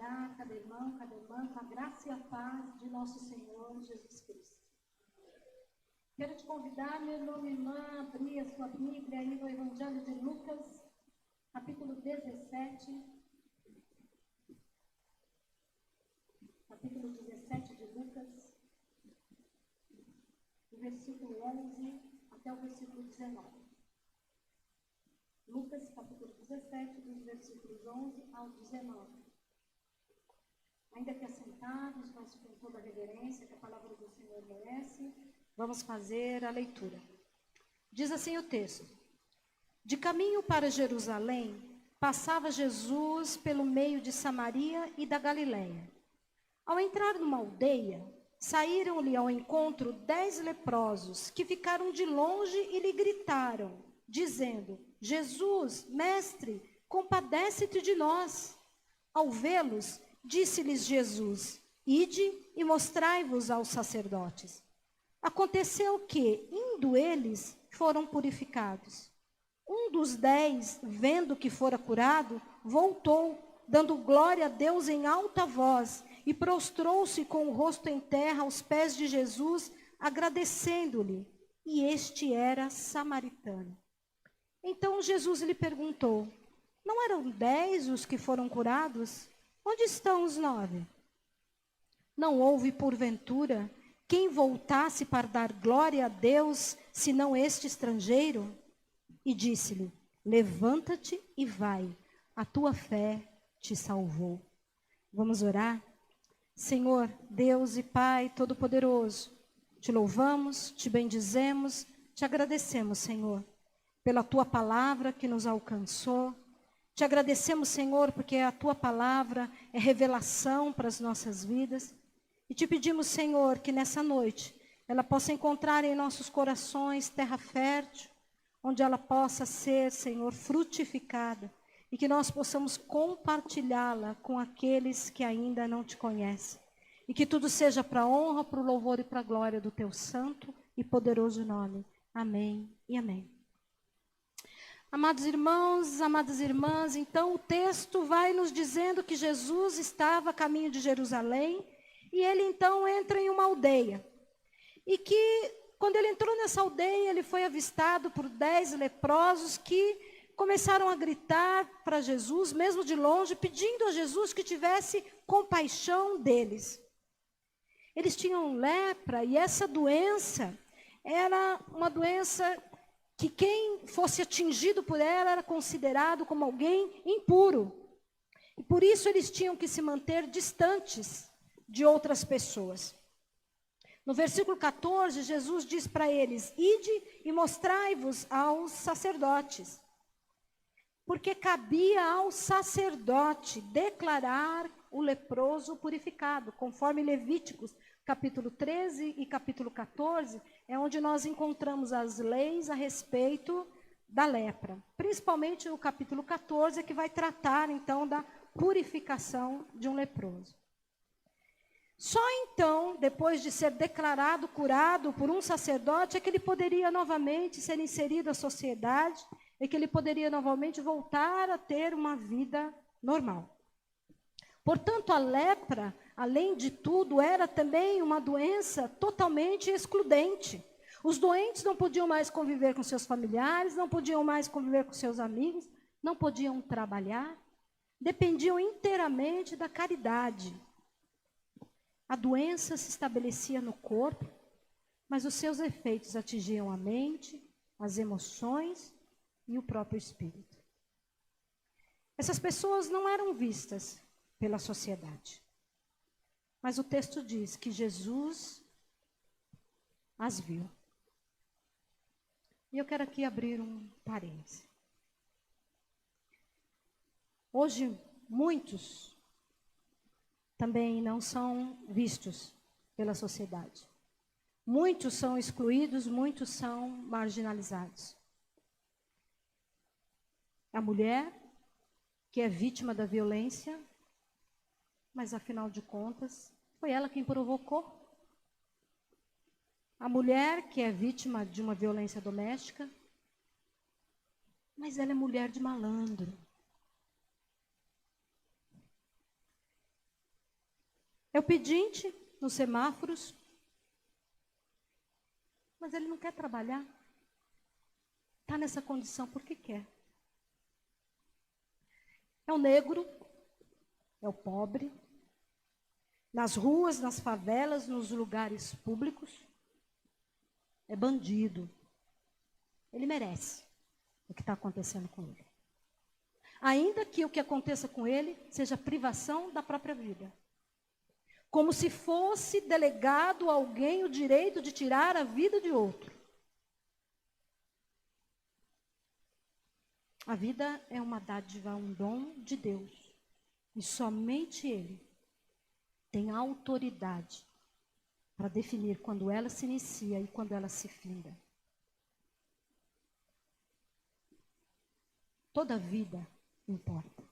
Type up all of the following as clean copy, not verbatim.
saudar cada irmão, cada irmã, com a graça e a paz de nosso Senhor Jesus Cristo. Quero te convidar, meu irmão, minha irmã, a abrir a sua Bíblia aí no Evangelho de Lucas, capítulo 17. Capítulo 17 de Lucas, do versículo 11 até o versículo 19. Lucas, capítulo 17, dos versículos 11 ao 19. Ainda que assentados, mas com toda a reverência que a palavra do Senhor merece, vamos fazer a leitura. Diz assim o texto: De caminho para Jerusalém, passava Jesus pelo meio de Samaria e da Galiléia. Ao entrar numa aldeia, saíram-lhe ao encontro 10 leprosos, que ficaram de longe e lhe gritaram, dizendo: Jesus, mestre, compadece-te de nós. Ao vê-los, disse-lhes Jesus: Ide e mostrai-vos aos sacerdotes. Aconteceu que, indo eles, foram purificados. Um dos 10, vendo que fora curado, voltou, dando glória a Deus em alta voz, e prostrou-se com o rosto em terra aos pés de Jesus, agradecendo-lhe. E este era samaritano. Então Jesus lhe perguntou: Não eram 10 os que foram curados? Onde estão os 9? Não houve, porventura, quem voltasse para dar glória a Deus, senão este estrangeiro? E disse-lhe: Levanta-te e vai, a tua fé te salvou. Vamos orar? Senhor, Deus e Pai Todo-Poderoso, te louvamos, te bendizemos, te agradecemos, Senhor, pela tua palavra que nos alcançou. Te agradecemos, Senhor, porque a tua palavra é revelação para as nossas vidas. E te pedimos, Senhor, que nessa noite ela possa encontrar em nossos corações terra fértil, onde ela possa ser, Senhor, frutificada. E que nós possamos compartilhá-la com aqueles que ainda não te conhecem. E que tudo seja para a honra, para o louvor e para a glória do teu santo e poderoso nome. Amém e amém. Amados irmãos, amadas irmãs, então o texto vai nos dizendo que Jesus estava a caminho de Jerusalém. E ele então entra em uma aldeia. E que quando ele entrou nessa aldeia, ele foi avistado por 10 leprosos que começaram a gritar para Jesus, mesmo de longe, pedindo a Jesus que tivesse compaixão deles. Eles tinham lepra e essa doença era uma doença que quem fosse atingido por ela era considerado como alguém impuro. E por isso eles tinham que se manter distantes de outras pessoas. No versículo 14, Jesus diz para eles: Ide e mostrai-vos aos sacerdotes. Porque cabia ao sacerdote declarar o leproso purificado, conforme Levíticos, capítulo 13 e capítulo 14, é onde nós encontramos as leis a respeito da lepra. Principalmente o capítulo 14, que vai tratar, então, da purificação de um leproso. Só então, depois de ser declarado curado por um sacerdote, é que ele poderia novamente ser inserido à sociedade, e que ele poderia novamente voltar a ter uma vida normal. Portanto, a lepra, além de tudo, era também uma doença totalmente excludente. Os doentes não podiam mais conviver com seus familiares, não podiam mais conviver com seus amigos, não podiam trabalhar, dependiam inteiramente da caridade. A doença se estabelecia no corpo, mas os seus efeitos atingiam a mente, as emoções e o próprio espírito. Essas pessoas não eram vistas pela sociedade. Mas o texto diz que Jesus as viu. E eu quero aqui abrir um parêntese. Hoje, muitos também não são vistos pela sociedade. Muitos são excluídos, muitos são marginalizados. A mulher, que é vítima da violência, mas afinal de contas, foi ela quem provocou. A mulher, que é vítima de uma violência doméstica, mas ela é mulher de malandro. É o pedinte nos semáforos, mas ele não quer trabalhar. Está nessa condição porque quer. É o negro, é o pobre, nas ruas, nas favelas, nos lugares públicos. É bandido. Ele merece o que está acontecendo com ele. Ainda que o que aconteça com ele seja privação da própria vida. Como se fosse delegado a alguém o direito de tirar a vida de outro. A vida é uma dádiva, um dom de Deus. E somente Ele tem autoridade para definir quando ela se inicia e quando ela se finda. Toda vida importa.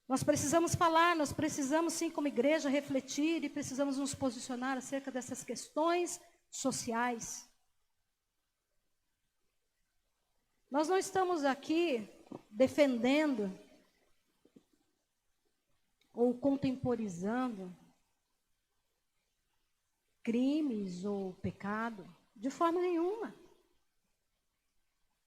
Nós precisamos falar, nós precisamos sim como igreja refletir e precisamos nos posicionar acerca dessas questões sociais. Nós não estamos aqui defendendo ou contemporizando crimes ou pecado, de forma nenhuma.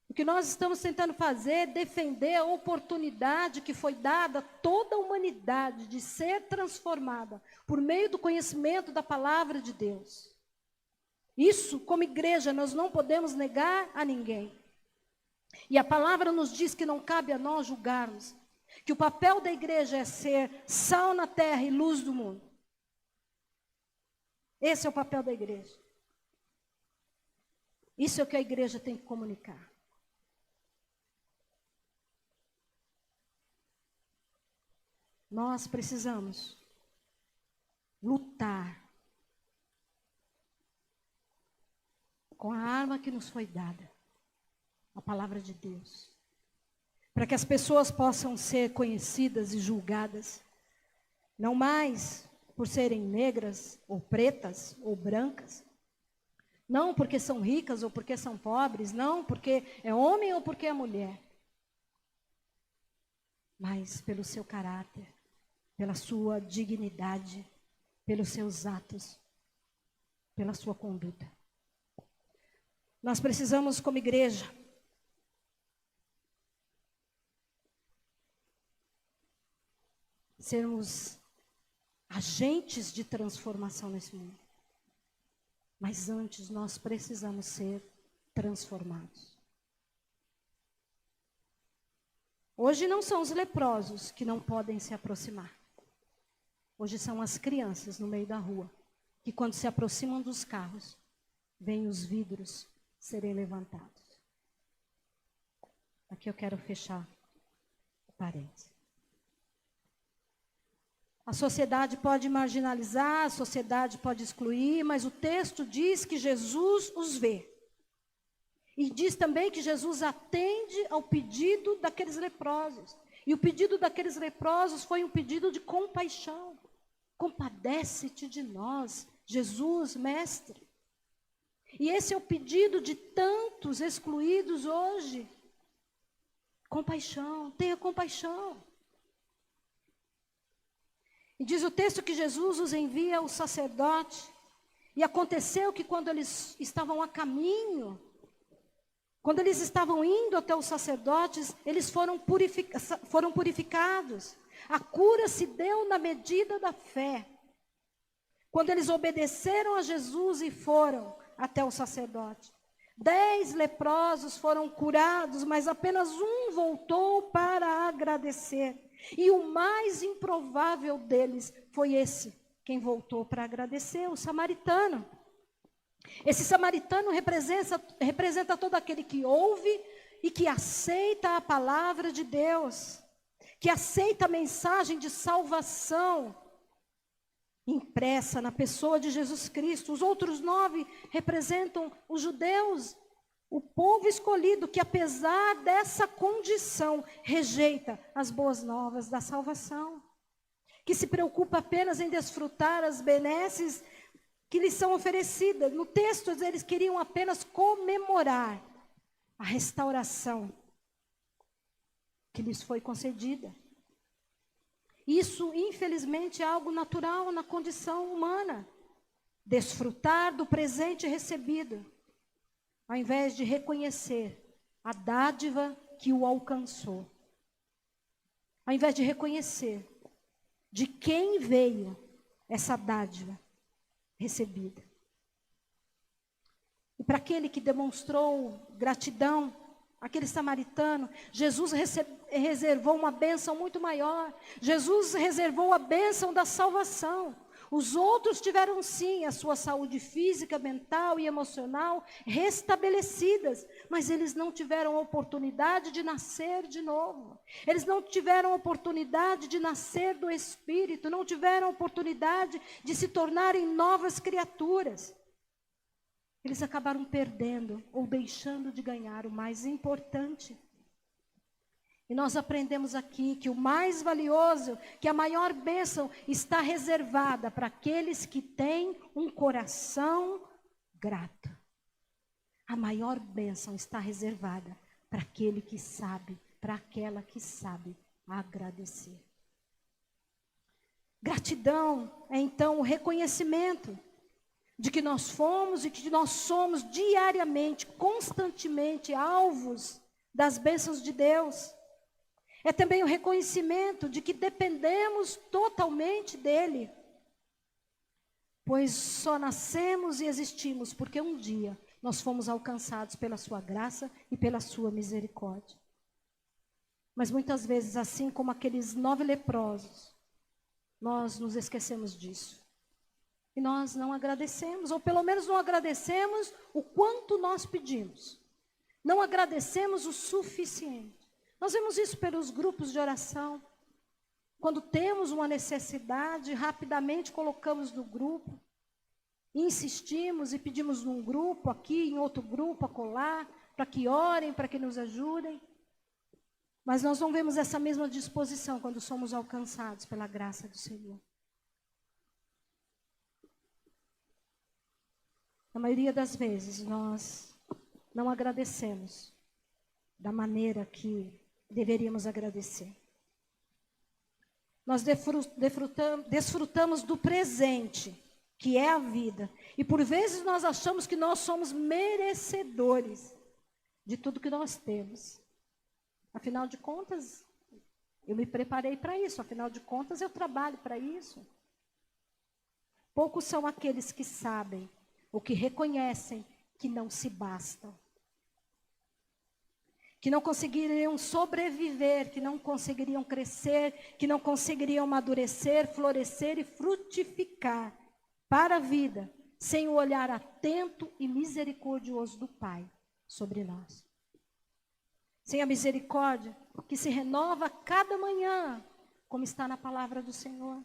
O que nós estamos tentando fazer é defender a oportunidade que foi dada a toda a humanidade de ser transformada por meio do conhecimento da palavra de Deus. Isso, como igreja, nós não podemos negar a ninguém. E a palavra nos diz que não cabe a nós julgarmos, que o papel da igreja é ser sal na terra e luz do mundo. Esse é o papel da igreja. Isso é o que a igreja tem que comunicar. Nós precisamos lutar com a arma que nos foi dada, a palavra de Deus, para que as pessoas possam ser conhecidas e julgadas, não mais por serem negras, ou pretas, ou brancas, não porque são ricas ou porque são pobres, não porque é homem ou porque é mulher, mas pelo seu caráter, pela sua dignidade, pelos seus atos, pela sua conduta. Nós precisamos, como igreja, sermos agentes de transformação nesse mundo. Mas antes nós precisamos ser transformados. Hoje não são os leprosos que não podem se aproximar. Hoje são as crianças no meio da rua, que quando se aproximam dos carros, veem os vidros serem levantados. Aqui eu quero fechar o parênteses. A sociedade pode marginalizar, a sociedade pode excluir, mas o texto diz que Jesus os vê. E diz também que Jesus atende ao pedido daqueles leprosos. E o pedido daqueles leprosos foi um pedido de compaixão. Compadece-te de nós, Jesus, mestre. E esse é o pedido de tantos excluídos hoje. Compaixão, tenha compaixão. E diz o texto que Jesus os envia ao sacerdote. E aconteceu que quando eles estavam a caminho, quando eles estavam indo até os sacerdotes, eles foram purificados. A cura se deu na medida da fé. Quando eles obedeceram a Jesus e foram até o sacerdote. 10 leprosos foram curados, mas apenas um voltou para agradecer. E o mais improvável deles foi esse, quem voltou para agradecer, o samaritano. Esse samaritano representa todo aquele que ouve e que aceita a palavra de Deus, que aceita a mensagem de salvação impressa na pessoa de Jesus Cristo. Os outros 9 representam os judeus, o povo escolhido, que apesar dessa condição, rejeita as boas novas da salvação, que se preocupa apenas em desfrutar as benesses que lhes são oferecidas. No texto, eles queriam apenas comemorar a restauração que lhes foi concedida. Isso, infelizmente, é algo natural na condição humana. Desfrutar do presente recebido, ao invés de reconhecer a dádiva que o alcançou. Ao invés de reconhecer de quem veio essa dádiva recebida. E para aquele que demonstrou gratidão, aquele samaritano, Jesus reservou uma bênção muito maior. Jesus reservou a bênção da salvação. Os outros tiveram sim a sua saúde física, mental e emocional restabelecidas, mas eles não tiveram a oportunidade de nascer de novo. Eles não tiveram a oportunidade de nascer do Espírito, não tiveram a oportunidade de se tornarem novas criaturas. Eles acabaram perdendo ou deixando de ganhar o mais importante. E nós aprendemos aqui que o mais valioso, que a maior bênção está reservada para aqueles que têm um coração grato. A maior bênção está reservada para aquele que sabe, para aquela que sabe agradecer. Gratidão é então o reconhecimento de que nós fomos e que nós somos diariamente, constantemente alvos das bênçãos de Deus. É também o reconhecimento de que dependemos totalmente dele. Pois só nascemos e existimos porque um dia nós fomos alcançados pela sua graça e pela sua misericórdia. Mas muitas vezes, assim como aqueles 9 leprosos, nós nos esquecemos disso. E nós não agradecemos, ou pelo menos não agradecemos o quanto nós pedimos. Não agradecemos o suficiente. Nós vemos isso pelos grupos de oração. Quando temos uma necessidade, rapidamente colocamos no grupo. Insistimos e pedimos num grupo aqui, em outro grupo acolá, para que orem, para que nos ajudem. Mas nós não vemos essa mesma disposição quando somos alcançados pela graça do Senhor. Na maioria das vezes, nós não agradecemos da maneira que deveríamos agradecer. Nós desfrutamos do presente, que é a vida. E por vezes nós achamos que nós somos merecedores de tudo que nós temos. Afinal de contas, eu me preparei para isso. Afinal de contas, eu trabalho para isso. Poucos são aqueles que sabem ou que reconhecem que não se bastam. Que não conseguiriam sobreviver, que não conseguiriam crescer, que não conseguiriam amadurecer, florescer e frutificar para a vida, sem o olhar atento e misericordioso do Pai sobre nós. Sem a misericórdia que se renova a cada manhã, como está na palavra do Senhor.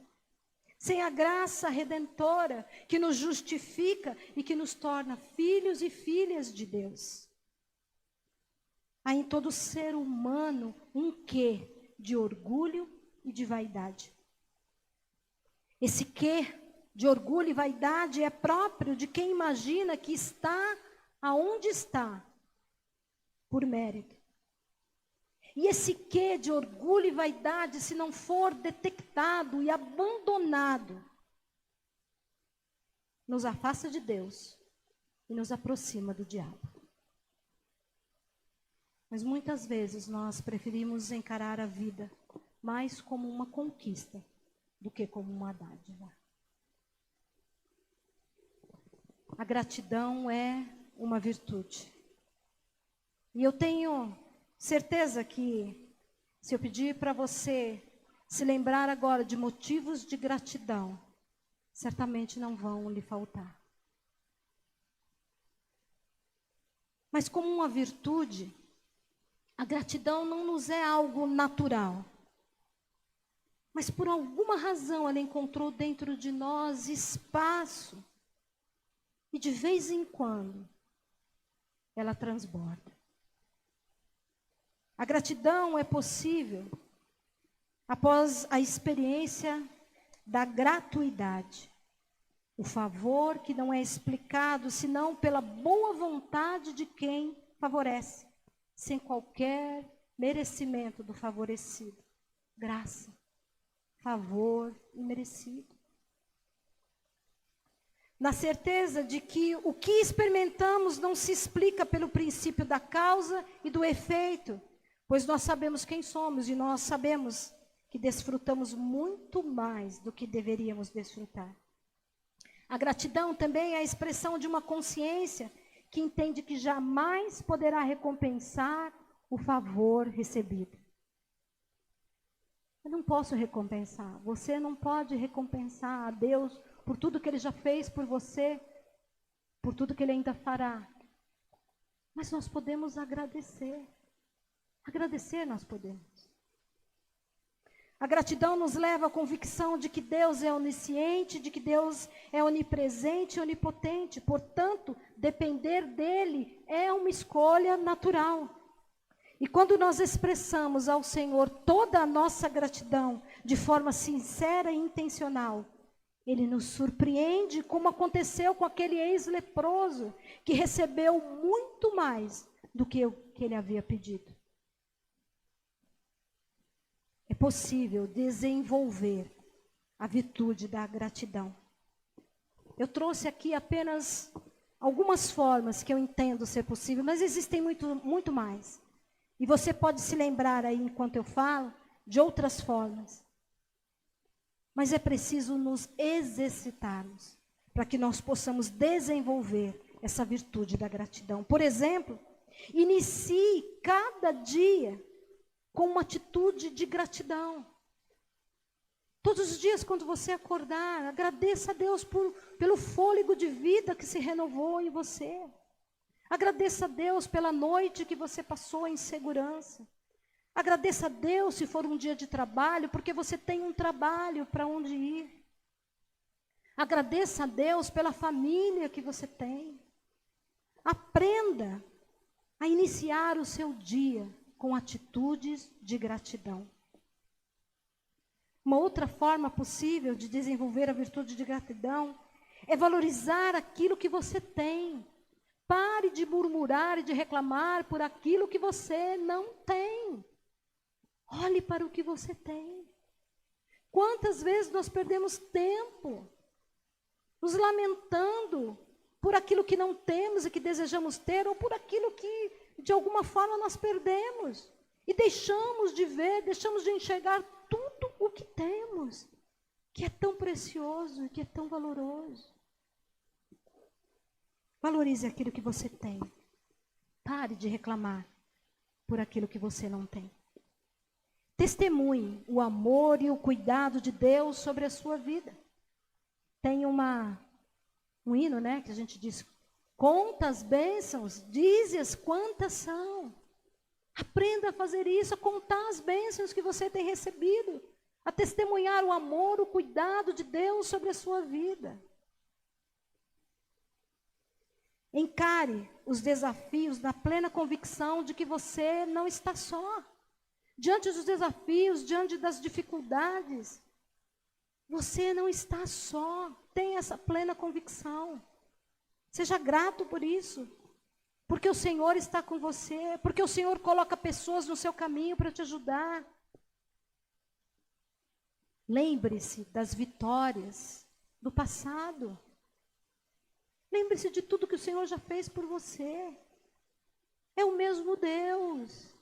Sem a graça redentora que nos justifica e que nos torna filhos e filhas de Deus. Há em todo ser humano um quê de orgulho e de vaidade. Esse quê de orgulho e vaidade é próprio de quem imagina que está aonde está por mérito. E esse quê de orgulho e vaidade, se não for detectado e abandonado, nos afasta de Deus e nos aproxima do diabo. Mas muitas vezes nós preferimos encarar a vida mais como uma conquista do que como uma dádiva. A gratidão é uma virtude. E eu tenho certeza que, se eu pedir para você se lembrar agora de motivos de gratidão, certamente não vão lhe faltar. Mas como uma virtude, a gratidão não nos é algo natural. Mas por alguma razão ela encontrou dentro de nós espaço. E de vez em quando ela transborda. A gratidão é possível após a experiência da gratuidade. O favor que não é explicado senão pela boa vontade de quem favorece, sem qualquer merecimento do favorecido. Graça, favor imerecido. Na certeza de que o que experimentamos não se explica pelo princípio da causa e do efeito, pois nós sabemos quem somos e nós sabemos que desfrutamos muito mais do que deveríamos desfrutar. A gratidão também é a expressão de uma consciência que entende que jamais poderá recompensar o favor recebido. Eu não posso recompensar, você não pode recompensar a Deus por tudo que Ele já fez por você, por tudo que Ele ainda fará. Mas nós podemos agradecer. Agradecer nós podemos. A gratidão nos leva à convicção de que Deus é onisciente, de que Deus é onipresente e onipotente. Portanto, depender dEle é uma escolha natural. E quando nós expressamos ao Senhor toda a nossa gratidão de forma sincera e intencional, Ele nos surpreende, como aconteceu com aquele ex-leproso, que recebeu muito mais do que o que ele havia pedido. É possível desenvolver a virtude da gratidão. Eu trouxe aqui apenas algumas formas que eu entendo ser possível, mas existem muito mais. E você pode se lembrar aí, enquanto eu falo, de outras formas. Mas é preciso nos exercitarmos para que nós possamos desenvolver essa virtude da gratidão. Por exemplo, inicie cada dia com uma atitude de gratidão. Todos os dias, quando você acordar, agradeça a Deus pelo fôlego de vida que se renovou em você. Agradeça a Deus pela noite que você passou em segurança. Agradeça a Deus se for um dia de trabalho, porque você tem um trabalho para onde ir. Agradeça a Deus pela família que você tem. Aprenda a iniciar o seu dia com atitudes de gratidão. Uma outra forma possível de desenvolver a virtude de gratidão é valorizar aquilo que você tem. Pare de murmurar e de reclamar por aquilo que você não tem. Olhe para o que você tem. Quantas vezes nós perdemos tempo nos lamentando por aquilo que não temos e que desejamos ter, ou por aquilo que de alguma forma nós perdemos. E deixamos de ver, deixamos de enxergar tudo o que temos, que é tão precioso e que é tão valoroso. Valorize aquilo que você tem. Pare de reclamar por aquilo que você não tem. Testemunhe o amor e o cuidado de Deus sobre a sua vida. Tem um hino, né, que a gente diz: conta as bênçãos, dize-as quantas são. Aprenda a fazer isso, a contar as bênçãos que você tem recebido, a testemunhar o amor, o cuidado de Deus sobre a sua vida. Encare os desafios na plena convicção de que você não está só. Diante dos desafios, diante das dificuldades, você não está só. Tenha essa plena convicção. Seja grato por isso. Porque o Senhor está com você. Porque o Senhor coloca pessoas no seu caminho para te ajudar. Lembre-se das vitórias do passado. Lembre-se de tudo que o Senhor já fez por você. É o mesmo Deus.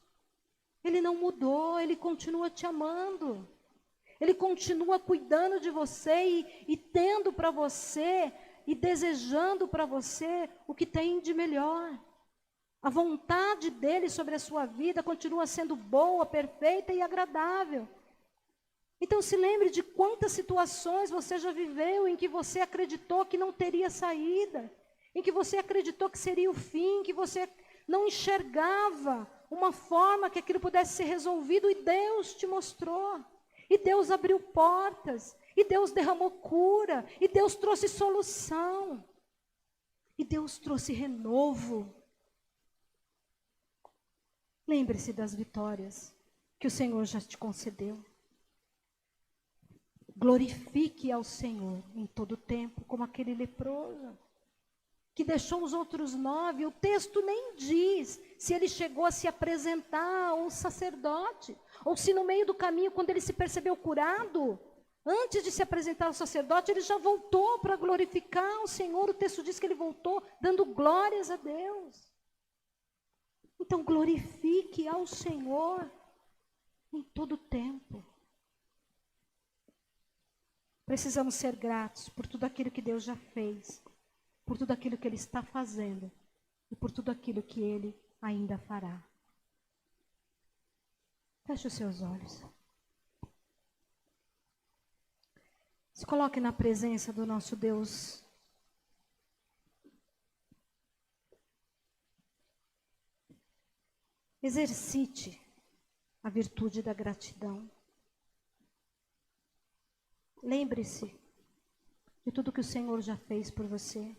Ele não mudou, Ele continua te amando. Ele continua cuidando de você e tendo para você e desejando para você o que tem de melhor. A vontade dEle sobre a sua vida continua sendo boa, perfeita e agradável. Então se lembre de quantas situações você já viveu em que você acreditou que não teria saída, em que você acreditou que seria o fim, que você não enxergava uma forma que aquilo pudesse ser resolvido, e Deus te mostrou. E Deus abriu portas, e Deus derramou cura, e Deus trouxe solução, e Deus trouxe renovo. Lembre-se das vitórias que o Senhor já te concedeu. Glorifique ao Senhor em todo tempo, como aquele leproso que deixou os outros 9. O texto nem diz se ele chegou a se apresentar ao sacerdote, ou se no meio do caminho, quando ele se percebeu curado, Antes de se apresentar ao sacerdote, ele já voltou para glorificar o Senhor. O texto diz que ele voltou dando glórias a Deus. Então glorifique ao Senhor em todo o tempo. Precisamos ser gratos por tudo aquilo que Deus já fez, por tudo aquilo que Ele está fazendo e por tudo aquilo que Ele ainda fará. Feche os seus olhos. Se coloque na presença do nosso Deus. Exercite a virtude da gratidão. Lembre-se de tudo que o Senhor já fez por você.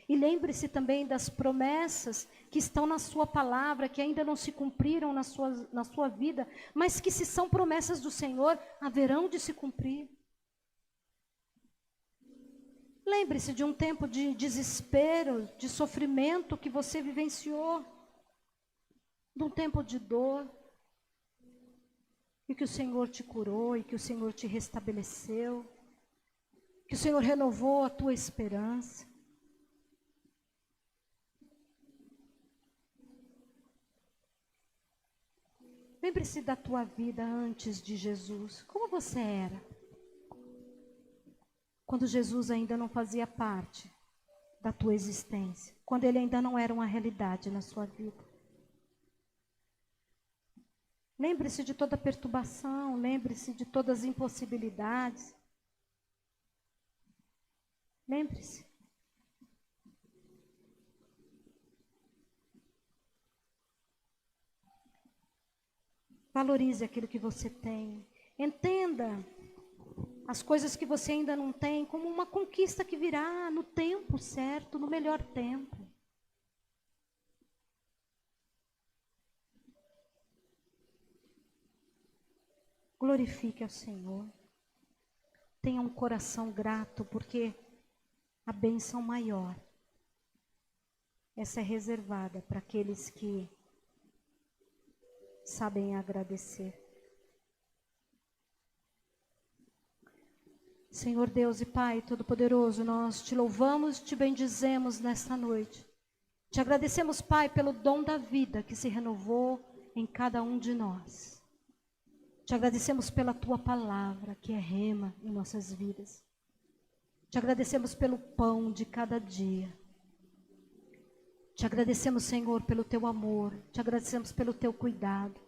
E lembre-se também das promessas que estão na sua palavra, que ainda não se cumpriram na sua vida, mas que, se são promessas do Senhor, haverão de se cumprir. Lembre-se de um tempo de desespero, de sofrimento que você vivenciou, de um tempo de dor, e que o Senhor te curou, e que o Senhor te restabeleceu, que o Senhor renovou a tua esperança. Lembre-se da tua vida antes de Jesus. Como você era? Quando Jesus ainda não fazia parte da tua existência. Quando Ele ainda não era uma realidade na sua vida. Lembre-se de toda perturbação. Lembre-se de todas as impossibilidades. Lembre-se. Valorize aquilo que você tem. Entenda as coisas que você ainda não tem como uma conquista que virá no tempo certo, no melhor tempo. Glorifique ao Senhor. Tenha um coração grato, porque a bênção maior, essa é reservada para aqueles que sabem agradecer. Senhor Deus e Pai Todo-Poderoso, nós te louvamos e te bendizemos nesta noite. Te agradecemos, Pai, pelo dom da vida que se renovou em cada um de nós. Te agradecemos pela tua palavra, que é rema em nossas vidas. Te agradecemos pelo pão de cada dia. Te agradecemos, Senhor, pelo teu amor. Te agradecemos pelo teu cuidado.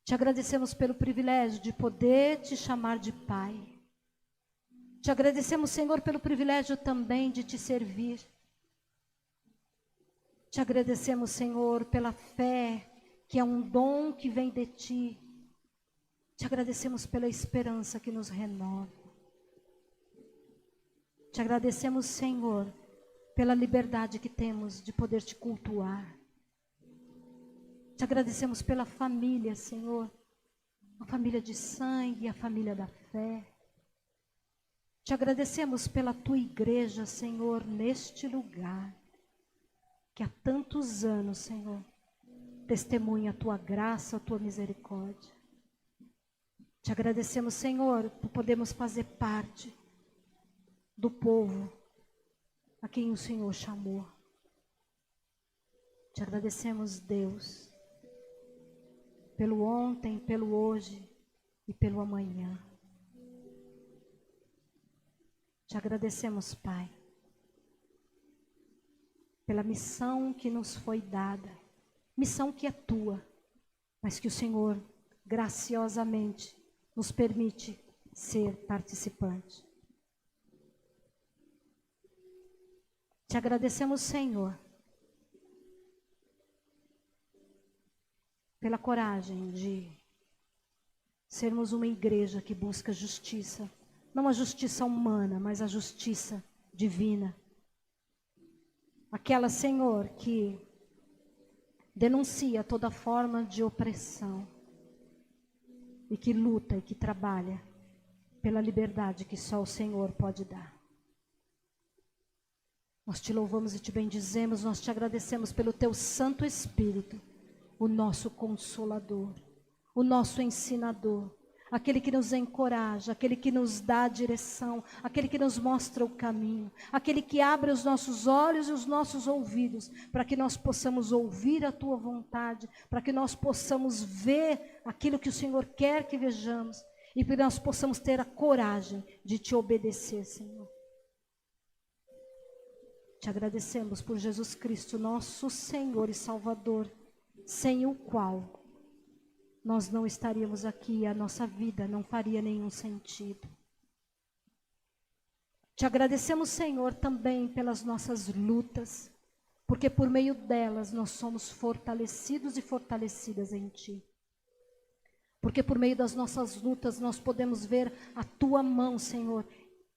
Te agradecemos pelo privilégio de poder te chamar de Pai. Te agradecemos, Senhor, pelo privilégio também de te servir. Te agradecemos, Senhor, pela fé, que é um dom que vem de ti. Te agradecemos pela esperança que nos renova. Te agradecemos, Senhor, pela liberdade que temos de poder te cultuar. Te agradecemos pela família, Senhor, a família de sangue, a família da fé. Te agradecemos pela tua igreja, Senhor, neste lugar, que há tantos anos, Senhor, testemunha a tua graça, a tua misericórdia. Te agradecemos, Senhor, por podermos fazer parte do povo a quem o Senhor chamou. Te agradecemos, Deus, pelo ontem, pelo hoje e pelo amanhã. Te agradecemos, Pai, pela missão que nos foi dada, missão que é tua, mas que o Senhor graciosamente nos permite ser participante. Te agradecemos, Senhor, pela coragem de sermos uma igreja que busca justiça, não a justiça humana, mas a justiça divina. Aquela, Senhor, que denuncia toda forma de opressão e que luta e que trabalha pela liberdade que só o Senhor pode dar. Nós te louvamos e te bendizemos, nós te agradecemos pelo teu Santo Espírito, o nosso Consolador, o nosso Ensinador, aquele que nos encoraja, aquele que nos dá a direção, aquele que nos mostra o caminho, aquele que abre os nossos olhos e os nossos ouvidos, para que nós possamos ouvir a tua vontade, para que nós possamos ver aquilo que o Senhor quer que vejamos, e para que nós possamos ter a coragem de te obedecer, Senhor. Te agradecemos por Jesus Cristo, nosso Senhor e Salvador, sem o qual nós não estaríamos aqui, a nossa vida não faria nenhum sentido. Te agradecemos, Senhor, também pelas nossas lutas, porque por meio delas nós somos fortalecidos e fortalecidas em Ti. Porque por meio das nossas lutas nós podemos ver a Tua mão, Senhor,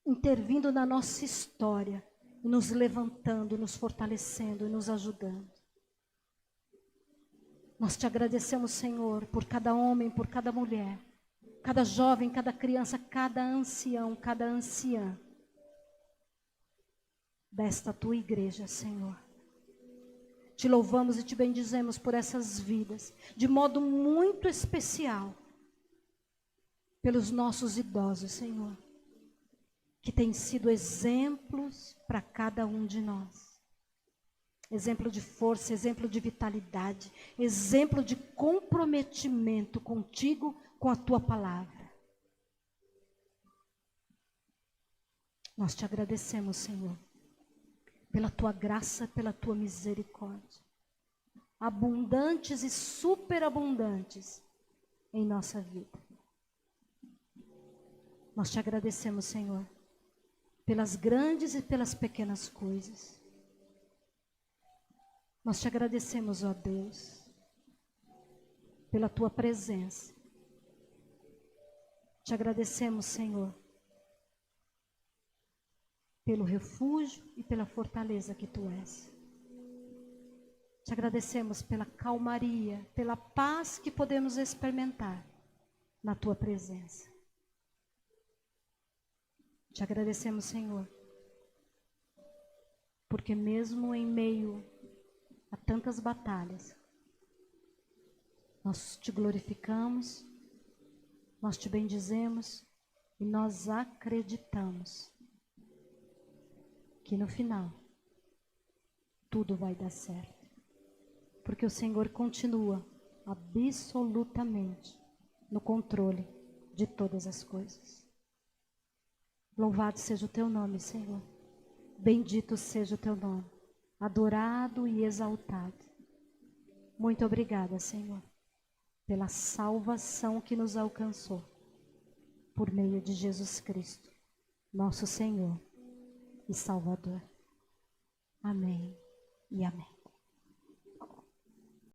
intervindo na nossa história, nos levantando, nos fortalecendo e nos ajudando. Nós te agradecemos, Senhor, por cada homem, por cada mulher, cada jovem, cada criança, cada ancião, cada anciã desta tua igreja, Senhor. Te louvamos e te bendizemos por essas vidas, de modo muito especial, pelos nossos idosos, Senhor, que têm sido exemplos para cada um de nós. Exemplo de força, exemplo de vitalidade, exemplo de comprometimento contigo, com a tua palavra. Nós te agradecemos, Senhor, pela tua graça, pela tua misericórdia, abundantes e superabundantes em nossa vida. Nós te agradecemos, Senhor, pelas grandes e pelas pequenas coisas. Nós te agradecemos, ó Deus, pela tua presença. Te agradecemos, Senhor, pelo refúgio e pela fortaleza que tu és. Te agradecemos pela calmaria, pela paz que podemos experimentar na tua presença. Te agradecemos, Senhor, porque mesmo em meio a tantas batalhas, nós te glorificamos, nós te bendizemos e nós acreditamos que no final tudo vai dar certo, porque o Senhor continua absolutamente no controle de todas as coisas. Louvado seja o teu nome, Senhor. Bendito seja o teu nome. Adorado e exaltado. Muito obrigada, Senhor, pela salvação que nos alcançou, por meio de Jesus Cristo, nosso Senhor e Salvador. Amém e amém.